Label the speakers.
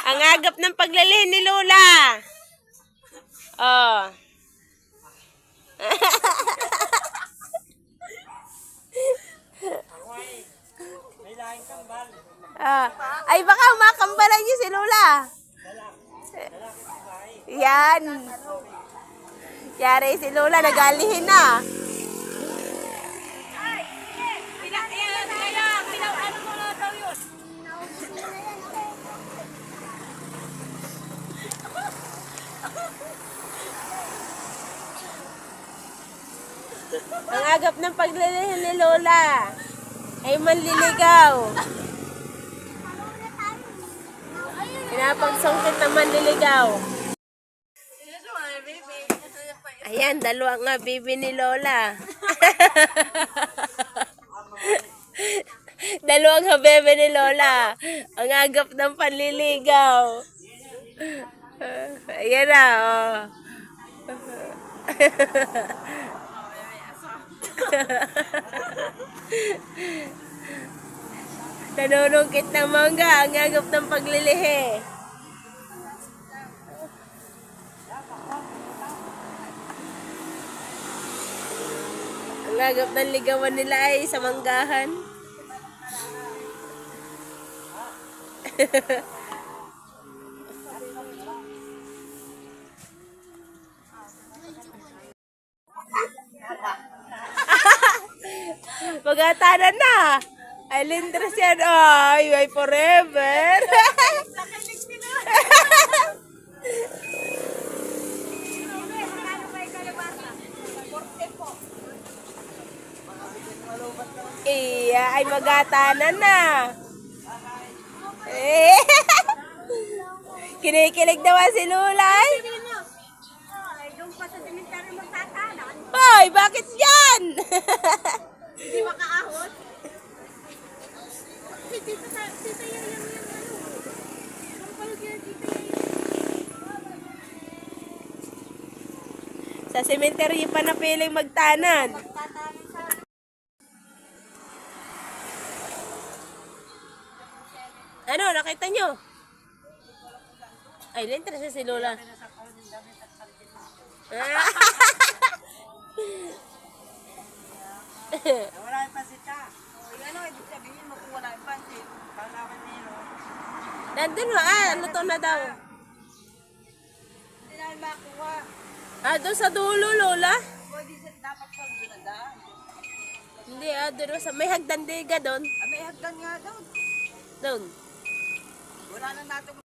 Speaker 1: Ang agap ng paglilihin ni Lola. Oh. Ay, baka makambalan niyo si Lola. Yan. Yari si Lola, nagalihin na. Ang agap ng paglilihin ni Lola ay manliligaw. Pinapagsungkit ng manliligaw. Ayan, dalawang nga bibi ni Lola. Dalawang habebe ni Lola. Ang agap ng panliligaw. Ayan na, oh. Nanunungkit ng mangga, ang agap ng paglilihi. Ang agap ng ligawan nila ay sa manggahan. Magatanan na. Ay, lindres yan. Ay, forever. Iya, ay magatanan na. Kinikilig naman si Lulay. Ay, bakit yan?
Speaker 2: Hindi makaahon. Tita yan yung Ang palog yan, tita yan.
Speaker 1: Sa sementeryo pa napiling magtanan. Ano, nakita nyo? Ay, lintres na si Lola.
Speaker 2: Wala yung pansit ka. Ano, ibig sabihin mo kung wala yung pansit. Kalaman nilo.
Speaker 1: Nandun mo, luto na daw.
Speaker 2: Hindi namin makuha.
Speaker 1: Doon sa dulo, Lola?
Speaker 2: Pwede dapat pag ginadaan.
Speaker 1: Hindi, doon sa may hagdandiga doon.
Speaker 2: May hagdan nga doon.
Speaker 1: Doon.
Speaker 2: Wala na natin.